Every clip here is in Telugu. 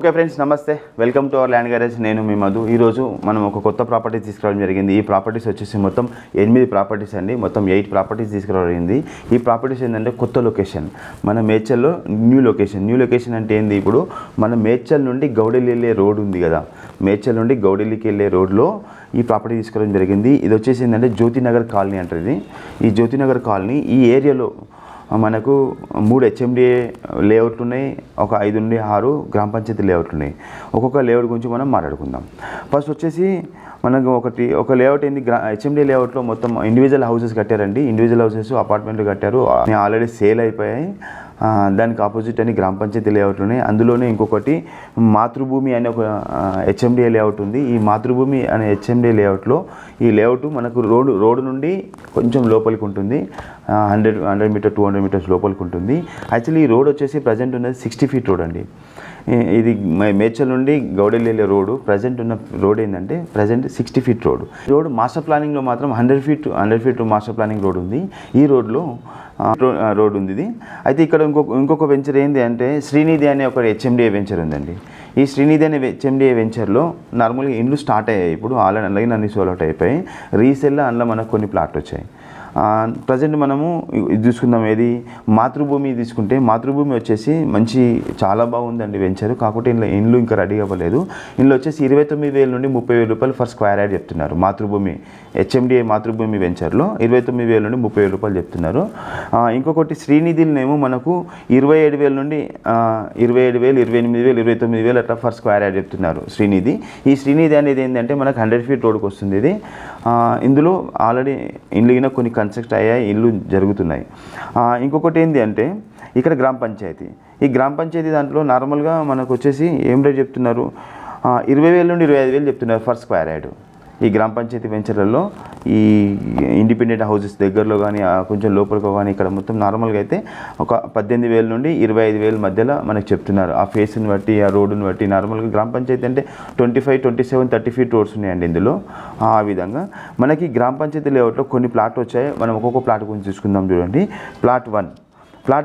ఓకే ఫ్రెండ్స్, నమస్తే. Welcome to our land garage. నేను మీ మధు. ఈరోజు మనం ఒక కొత్త ప్రాపర్టీ తీసుకురావడం జరిగింది. ఈ ప్రాపర్టీస్ వచ్చేసి మొత్తం 8 ప్రాపర్టీస్ అండి. మొత్తం 8 ప్రాపర్టీస్ తీసుకురావడం జరిగింది. ఈ ప్రాపర్టీస్ ఏంటంటే కొత్త లొకేషన్, మన మేడ్చల్లో న్యూ లొకేషన్ అంటే ఏంది, ఇప్పుడు మన మేడ్చల్ నుండి గౌడెల్లి వెళ్ళే రోడ్ ఉంది కదా, మేడ్చల్ నుండి గౌడెల్లికి వెళ్ళే రోడ్లో ఈ ప్రాపర్టీ తీసుకోవడం జరిగింది. ఇది వచ్చేసి ఏంటంటే జ్యోతినగర్ కాలనీ అంటారు. ఈ జ్యోతినగర్ కాలనీ ఈ ఏరియాలో మనకు 3 HMDA లేఅవుట్లు ఉన్నాయి, ఒక 5 నుండి 6 గ్రామ పంచాయతీ లేఅవుట్లు ఉన్నాయి. ఒక్కొక్క లేఅవుట్ గురించి మనం మాట్లాడుకుందాం. ఫస్ట్ వచ్చేసి మనకు ఒక లేఅవుట్ ఏంది, HMDA లేఅవుట్లో మొత్తం ఇండివిజువల్ హౌసెస్ కట్టారండి. ఇండివిజువల్ హౌసెస్, అపార్ట్మెంట్లు కట్టారు, ఆల్రెడీ సేల్ అయిపోయాయి. దానికి ఆపోజిట్ అని గ్రామ పంచాయతీ లేఅవుట్లు ఉన్నాయి. అందులోనే ఇంకొకటి మాతృభూమి అనే ఒక HMDA లేఅవుట్ ఉంది. ఈ మాతృభూమి అనే HMDA లేఅవుట్లో ఈ లేఅవుట్ మనకు రోడ్డు నుండి కొంచెం లోపలికి ఉంటుంది, 100 మీటర్ 200 మీటర్స్ లోపలికి ఉంటుంది. యాక్చువల్లీ ఈ రోడ్ వచ్చేసి ప్రజెంట్ ఉన్నది 60 ఫీట్ రోడ్ అండి. ఇది మేడ్చల్ నుండి గౌడెల్లి వెళ్ళే రోడ్డు. ప్రజెంట్ ఉన్న రోడ్ ఏంటంటే ప్రజెంట్ 60 ఫీట్ రోడ్ మాస్టర్ ప్లానింగ్లో మాత్రం 100 ఫీట్ మాస్టర్ ప్లానింగ్ రోడ్ ఉంది. ఈ రోడ్లో రోడ్ ఉంది ఇది. అయితే ఇక్కడ ఇంకొక వెంచర్ ఏంటి అంటే శ్రీనిధి అనే ఒక HMDA వెంచర్ ఉందండి. ఈ శ్రీనిధి అనే HMDA వెంచర్లో నార్మల్గా ఇండ్లు స్టార్ట్ అయ్యాయి. ఇప్పుడు ఆల్రెడీ అలాగే అన్ని సోల్ అవుట్ అయిపోయాయి. రీసేల్లో అందులో మనకు కొన్ని ప్లాట్లు వచ్చాయి. ప్రజెంట్ మనము ఇది చూసుకుందాం. ఏది మాతృభూమి తీసుకుంటే, మాతృభూమి వచ్చేసి చాలా బాగుందండి వెంచర్. కాకపోతే ఇండ్లు ఇంకా రెడీ అవ్వలేదు. ఇందులో వచ్చేసి 29,000 నుండి 30,000 రూపాయలు ఫర్ స్క్వేర్ యార్డ్ చెప్తున్నారు. మాతృభూమి HMDA మాతృభూమి వెంచర్లో 29,000 నుండి 30,000 రూపాయలు చెప్తున్నారు. ఇంకొకటి శ్రీనిధిలోనేమో మనకు 27,000 నుండి 27,000, 28,000, 29,000 అట్లా ఫర్ స్క్వేర్ యార్డ్ చెప్తున్నారు శ్రీనిధి. ఈ శ్రీనిధి అనేది ఏంటంటే మనకు 100 ఫీట్ రోడ్కి వస్తుంది ఇది. ఇందులో ఆల్రెడీ ఇండ్లు కొన్ని కన్స్ట్రక్ట్ అయ్యాయి, ఇల్లు జరుగుతున్నాయి. ఇంకొకటి ఏంటి అంటే ఇక్కడ గ్రామ పంచాయతీ. ఈ గ్రామ పంచాయతీ దాంట్లో నార్మల్గా మనకు వచ్చేసి ఏం రేట్ చెప్తున్నారు, 20,000 నుండి 25,000 చెప్తున్నారు ఫర్ స్క్వేర్ యార్డ్. ఈ గ్రామ పంచాయతీ వెంచర్లలో ఈ ఇండిపెండెంట్ హౌసెస్ దగ్గరలో కానీ కొంచెం లోపలికి కానీ ఇక్కడ మొత్తం నార్మల్గా అయితే ఒక 18,000 నుండి 25,000 మధ్యలో మనకు చెప్తున్నారు. ఆ ఫేస్ని బట్టి, ఆ రోడ్డుని బట్టి. నార్మల్గా గ్రామ పంచాయతీ అంటే 25, 27, 30 ఫీట్ రోడ్స్ ఉన్నాయండి ఇందులో. ఆ విధంగా మనకి గ్రామ పంచాయతీ లేఅవుట్లో కొన్ని ప్లాట్లు వచ్చాయి. మనం ఒక్కొక్క ప్లాట్ గురించి చూసుకుందాం. చూడండి, ప్లాట్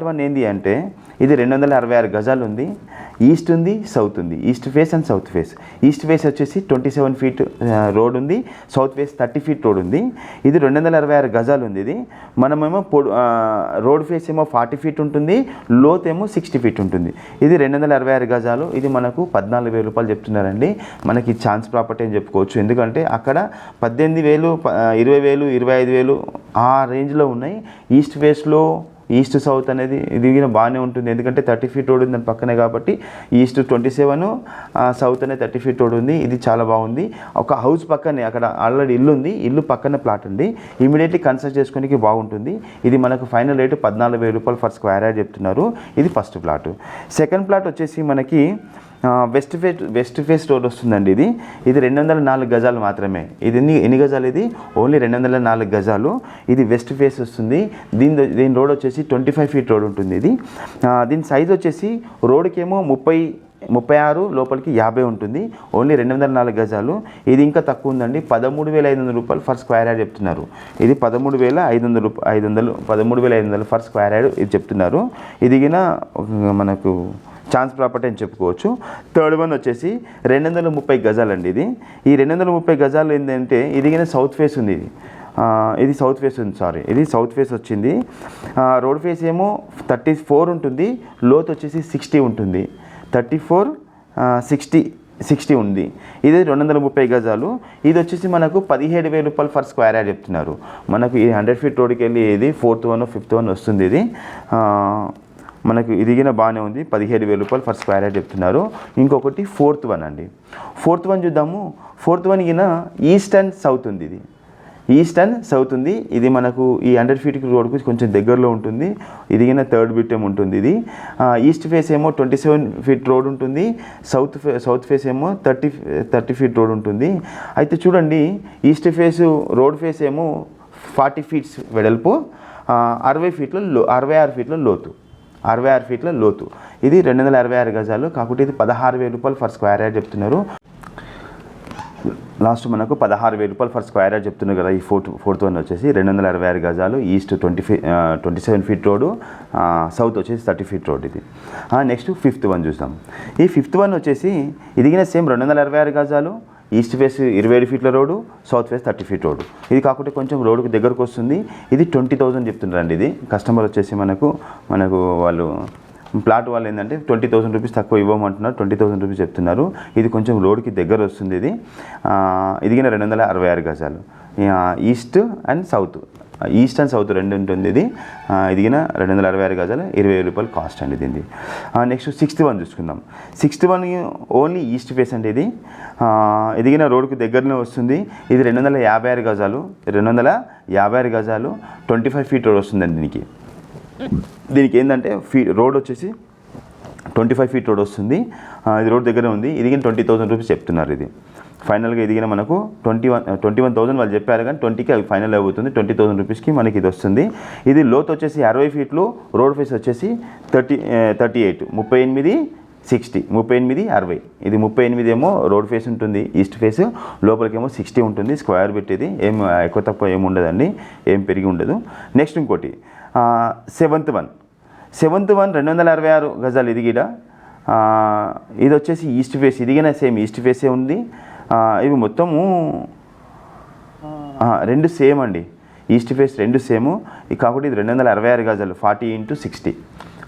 1 ఏంటి అంటే ఇది 266 గజాలు ఉంది. ఈస్ట్ ఉంది, సౌత్ ఉంది. East face and south face. East face వచ్చేసి 27 ఫీట్ రోడ్ ఉంది, సౌత్ ఫేస్ 30 ఫీట్ రోడ్ ఉంది. ఇది 266 గజాలు ఉంది. ఇది మనమేమో రోడ్ ఫేస్ ఏమో 40 ఫీట్ ఉంటుంది, లోత్ ఏమో 60 ఫీట్ ఉంటుంది. ఇది 266 గజాలు. ఇది మనకు 14,000 రూపాయలు చెప్తున్నారండి. మనకి ఛాన్స్ ప్రాపర్టీ అని చెప్పుకోవచ్చు. ఎందుకంటే అక్కడ 18,000, 20,000, 25,000 ఆ రేంజ్లో ఉన్నాయి. ఈస్ట్ ఫేస్లో ఈస్ట్ సౌత్ అనేది దిగిన బాగానే ఉంటుంది. ఎందుకంటే 30 ఫీట్ రోడ్ ఉంది దాని పక్కనే కాబట్టి. ఈస్ట్ 27, సౌత్ అనేది 30 ఫీట్ రోడ్ ఉంది. ఇది చాలా బాగుంది. ఒక హౌస్ పక్కనే అక్కడ ఆల్రెడీ ఇల్లు ఉంది, ఇల్లు పక్కన ప్లాట్ ఉంది. ఇమీడియట్లీ కన్స్ట్రక్ట్ చేసుకోనికి బాగుంటుంది. ఇది మనకు ఫైనల్ రేటు 14,000 రూపాయలు ఫర్ స్క్వేర్ యార్డ్ చెప్తున్నారు. ఇది ఫస్ట్ ప్లాట్. సెకండ్ ప్లాట్ వచ్చేసి మనకి వెస్ట్ ఫేస్ రోడ్ వస్తుందండి. ఇది 204 గజాలు మాత్రమే. ఇది ఎన్ని గజాలు? ఇది ఓన్లీ 204 గజాలు. ఇది వెస్ట్ ఫేస్ వస్తుంది. దీని రోడ్ వచ్చేసి 25 ఫీట్ రోడ్ ఉంటుంది. దీని సైజ్ వచ్చేసి రోడ్కేమో 36, లోపలికి 50 ఉంటుంది. ఓన్లీ 204 గజాలు. ఇది ఇంకా తక్కువ ఉందండి. 13,500 రూపాయలు ఫర్ స్క్వేర్ యార్డ్ చెప్తున్నారు. ఇది 13,500 ఫర్ స్క్వేర్ యార్డ్ ఇది చెప్తున్నారు. ఇది మనకు ఛాన్స్ ప్రాపర్టీ అని చెప్పుకోవచ్చు. థర్డ్ వన్ వచ్చేసి 230 గజాలండి. ఈ 230 గజాలు ఏంటంటే ఇది సౌత్ ఫేస్ ఉంది. ఇది సౌత్ ఫేస్ ఉంది, ఇది సౌత్ ఫేస్ వచ్చింది. రోడ్ ఫేస్ ఏమో 34 ఉంటుంది, లోత్ వచ్చేసి 60 ఉంటుంది. 34, 60 ఉంది. ఇది 230 గజాలు. ఇది వచ్చేసి మనకు 17,000 రూపాయలు ఫర్ స్క్వేర్ యార్డ్ చెప్తున్నారు. మనకు ఈ 100 ఫీట్ రోడ్కి వెళ్ళి ఇది 4th one, 5th one వస్తుంది. ఇది మనకు ఇదిగిన బాగానే ఉంది. 17,000 రూపాయలు ఫర్ స్క్వేర్ యార్డ్ చెప్తున్నారు. ఇంకొకటి 4th one అండి. 4th one చూద్దాము. 4th one east and south ఉంది. ఈస్ట్ అండ్ సౌత్ ఉంది. ఇది మనకు ఈ 100 ఫీట్ రోడ్కు కొంచెం దగ్గరలో ఉంటుంది. ఇది థర్డ్ బిట్ ఏమో ఉంటుంది. ఇది ఈస్ట్ ఫేస్ ఏమో 27 ఫీట్ రోడ్ ఉంటుంది. సౌత్ ఫేస్ ఏమో 30 ఫీట్ రోడ్ ఉంటుంది. అయితే చూడండి, ఈస్ట్ ఫేస్ రోడ్ ఫేస్ ఏమో 40 ఫీట్స్ వెడల్పు, 66 ఫీట్ల లోతు. 66 ఫీట్ల లోతు. ఇది 266 గజాలు. కాకపోతే ఇది 16,000 రూపాయలు ఫర్ స్క్వేర్ యార్డ్ చెప్తున్నారు. లాస్ట్ మనకు 16,000 రూపాయలు ఫర్ స్క్వేర్ యార్డ్ చెప్తున్నారు కదా. ఈ ఫోర్త్ వన్ వచ్చేసి 266 గజాలు, ఈస్ట్ 27 ఫీట్ రోడ్డు, సౌత్ వచ్చేసి 30 ఫీట్ రోడ్ ఇది. నెక్స్ట్ ఫిఫ్త్ వన్ చూద్దాం. ఈ ఫిఫ్త్ వన్ వచ్చేసి ఇదిగిన సేమ్ 266 గజాలు, ఈస్ట్ ఫేస్ 27 ఫీట్ల road, south face 30 feet road. ఇది కాకుండా కొంచెం రోడ్డుకు దగ్గరకు వస్తుంది. ఇది 20,000 చెప్తున్నారండి. ఇది కస్టమర్ వచ్చేసి మనకు వాళ్ళు ప్లాట్ వాళ్ళు ఏంటంటే 20,000 రూపీస్ తక్కువ ఇవ్వమంటున్నారు, 20,000 రూపీస్ చెప్తున్నారు. ఇది కొంచెం రోడ్కి దగ్గర వస్తుంది. ఇది ఇదిగిన 266 గజాలు, ఈస్ట్ అండ్ సౌత్ రెండు ఉంటుంది. ఇది ఇదిగిన 266 గజాలు, 20,000 రూపాయలు కాస్ట్ అండి దీన్ని. నెక్స్ట్ సిక్స్త్ వన్ చూసుకుందాం. Sixth one only east face అండి. ఇది ఇదిగిన రోడ్కు దగ్గరనే వస్తుంది. ఇది 256 గజాలు, 25 ఫీట్ రోడ్ వస్తుందండి. దీనికి ఏంటంటే రోడ్ వచ్చేసి 25 ఫీట్ రోడ్ వస్తుంది. ఇది రోడ్ దగ్గర ఉంది. ఇదిగిన 20,000 రూపీస్ చెప్తున్నారు. ఇది ఫైనల్గా ఇదిగిన మనకు 21,000 వాళ్ళు చెప్పారు, కానీ 20కి అవి ఫైనల్ అవుతుంది. 20,000 రూపీస్కి మనకి ఇది వస్తుంది. ఇది లోత్ వచ్చేసి 60 ఫీట్లు, రోడ్ ఫేస్ వచ్చేసి 38, 38, 60, 38, 60. ఇది 38 ఏమో రోడ్ ఫేస్ ఉంటుంది, ఈస్ట్ ఫేస్, లోపలికేమో 60 ఉంటుంది. స్క్వేర్ పెట్టేది ఏం ఎక్కువ తక్కువ ఏమి ఉండదండి, ఏం పెరిగి ఉండదు. నెక్స్ట్ ఇంకోటి సెవెంత్ వన్ 266 గజాలు. ఇది కూడా ఇది వచ్చేసి ఈస్ట్ ఫేస్. ఇదిగిన సేమ్ ఈస్ట్ ఫేసే ఉంది. ఇవి మొత్తము రెండు సేమ్ అండి, ఈస్ట్ ఫేస్ రెండు సేము. కాబట్టి ఇది 266 గజాలు, 40x60.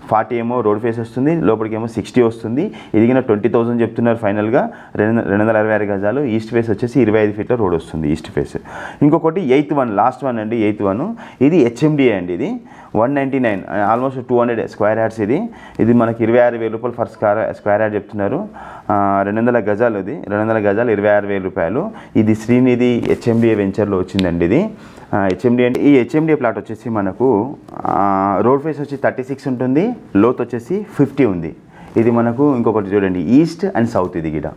40 ఏమో రోడ్ ఫేస్ వస్తుంది, లోపలికేమో 60 వస్తుంది. ఇదిగిన 20,000 చెప్తున్నారు ఫైనల్గా. 266 గజాలు, ఈస్ట్ ఫేస్ వచ్చేసి 25 ఫీట్ల రోడ్ వస్తుంది ఈస్ట్ ఫేస్. ఇంకొకటి ఎయిత్ వన్, లాస్ట్ వన్ అండి, ఎయిత్ వన్. ఇది హెచ్ఎండిఏ అండి. ఇది 199, ఆల్మోస్ట్ 200 స్క్వేర్ యార్డ్స్. ఇది మనకి 26,000 రూపాయలు ఫర్ స్క్వేర్ యార్డ్ చెప్తున్నారు. 200 గజాలు. ఇది 200 గజాలు, 26,000 రూపాయలు. ఇది శ్రీనిధి హెచ్ఎండిఏ వెంచర్లో వచ్చిందండి. ఇది హెచ్ఎండి అంటే ఈ హెచ్ఎండిఏ ప్లాట్ వచ్చేసి మనకు రోడ్ ఫేస్ వచ్చి 36 ఉంటుంది, లోత్ వచ్చేసి 50 ఉంది. ఇది మనకు ఇంకొకటి చూడండి, ఈస్ట్ అండ్ సౌత్. ఇది గిడ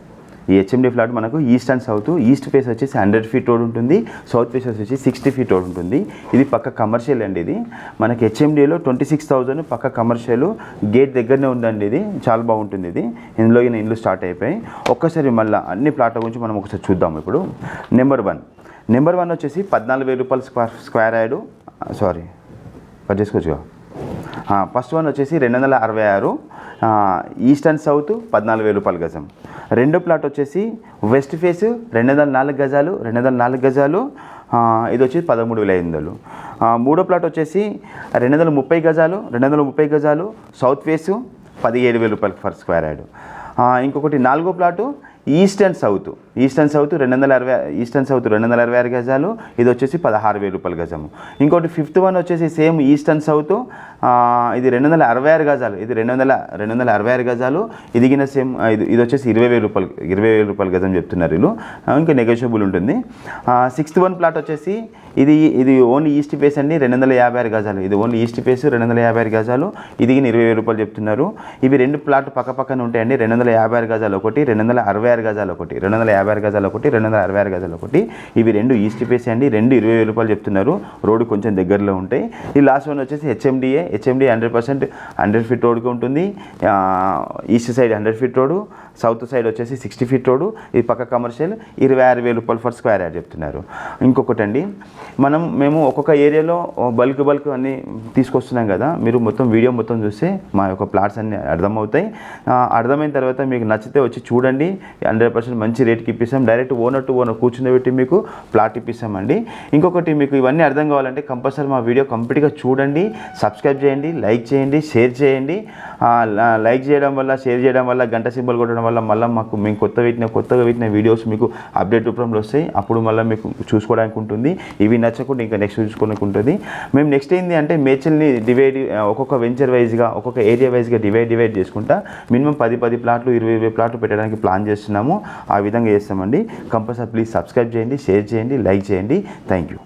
ఈ హెచ్ఎండిఏ ఫ్లాట్ మనకు east and south. East face వచ్చేసి 100 ఫీట్ రోడ్ ఉంటుంది, సౌత్ ఫేస్ వచ్చేసి 60 ఫీట్ రోడ్ ఉంటుంది. ఇది పక్క కమర్షియల్ అండి. ఇది మనకి హెచ్ఎండిఏలో 26,000 పక్క కమర్షియల్, గేట్ దగ్గరనే ఉందండి. ఇది చాలా బాగుంటుంది. ఇది ఇందులో ఇల్లు స్టార్ట్ అయిపోయి. ఒక్కసారి మళ్ళీ అన్ని ప్లాట్ల గురించి మనం ఒకసారి చూద్దాం. ఇప్పుడు నెంబర్ వన్ వచ్చేసి 14,000 రూపాయలు స్క్వేర్ యార్డు. సారీ కట్ చేసుకోవచ్చుగా. ఫస్ట్ వన్ వచ్చేసి 266, ఈస్ట్ అండ్ సౌత్ 14,000 రూపాయలు గజం. రెండో ప్లాట్ వచ్చేసి వెస్ట్ ఫేస్ 204 గజాలు, 204 గజాలు. ఇది వచ్చి 13,500. మూడో ప్లాట్ వచ్చేసి 230 గజాలు, 230 గజాలు, సౌత్ ఫేసు 17,000 రూపాయలు ఫర్ స్క్వేర్ యార్డు. ఇంకొకటి నాలుగో plot east and south 260, east and south 266 గజాలు. ఇది వచ్చేసి 16,000 రూపాయలు గజము. ఇంకోటి ఫిఫ్త్ వన్ వచ్చేసి సేమ్ ఈస్ట్ అండ్ సౌత్. ఇది 266 గజాలు. ఇది 266 గజాలు. ఇదిగిన సేమ్ ఇది వచ్చేసి 20,000 రూపాయలు గజం చెప్తున్నారు వీళ్ళు. ఇంకా నెగోషియబుల్ ఉంటుంది. సిక్స్త్ వన్ ప్లాట్ వచ్చేసి ఇది ఓన్లీ ఈస్ట్ ఫేస్ అండి, 256 గజాలు. ఇది ఓన్లీ ఈస్ట్ ఫేస్ 256 గజాలు. ఇదిగిన 20,000 రూపాయలు చెప్తున్నారు. ఇవి రెండు ప్లాట్ పక్క పక్కన ఉంటాయండి. 256 గజాలు ఒకటి, 266 గజాలు ఒకటి, 256 గజాలు ఒకటి, 266 గజాలు ఒకటి. ఇవి రెండు ఈస్ట్ ఫేస్ అండి. రెండు 20,000 రూపాయలు చెప్తున్నారు. రోడ్డు కొంచెం దగ్గరలో ఉంటాయి. ఈ లాస్ట్ వన్ వచ్చేసి హెచ్ఎండిఏ 100% 100 ఫీట్ రోడ్కి ఉంటుంది. East side 100 feet road, south side వచ్చేసి 60 ఫీట్ రోడ్డు. ఇది పక్క కమర్షియల్. 26,000 రూపాయలు ఫర్ స్క్వేర్ యార్డ్ చెప్తున్నారు. ఇంకొకటి అండి, మేము ఒక్కొక్క ఏరియాలో బల్క్ అన్నీ తీసుకొస్తున్నాం కదా. మీరు వీడియో మొత్తం చూస్తే మా యొక్క ప్లాట్స్ అన్నీ అర్థమవుతాయి. అర్థమైన తర్వాత మీకు నచ్చితే వచ్చి చూడండి. 100% మంచి రేట్కి ఇప్పిస్తాం. డైరెక్ట్ ఓనర్ టు ఓనర్ కూర్చుండబెట్టి మీకు ప్లాట్ ఇప్పిస్తామండి. ఇంకొకటి, మీకు ఇవన్నీ అర్థం కావాలంటే కంపల్సరీ మా వీడియో కంప్లీట్గా చూడండి, సబ్స్క్రైబ్ చేయండి, లైక్ చేయండి, షేర్ చేయండి. లైక్ చేయడం వల్ల, షేర్ చేయడం వల్ల, గంట సింబల్ కొట్టడం వల్ల మళ్ళీ మేము కొత్తగా పెట్టిన వీడియోస్ మీకు అప్డేట్ రూపంలో వస్తాయి. అప్పుడు మళ్ళీ మీకు చూసుకోవడానికి ఉంటుంది. ఇవి నచ్చకుండా ఇంకా నెక్స్ట్ చూసుకోవడానికి ఉంటుంది. మేము నెక్స్ట్ ఏంటి అంటే మేడ్చల్ని ఒక్కొక్క వెంచర్ వైజ్గా, ఒక్కొక్క ఏరియా వైజ్గా డివైడ్ చేసుకుంటా మినిమం 10 ప్లాట్లు, 20 ప్లాట్లు పెట్టడానికి ప్లాన్ చేస్తున్నాము. ఆ విధంగా చేస్తామండి. కంపల్సరీ ప్లీజ్ సబ్స్క్రైబ్ చేయండి, షేర్ చేయండి, లైక్ చేయండి. Thank you.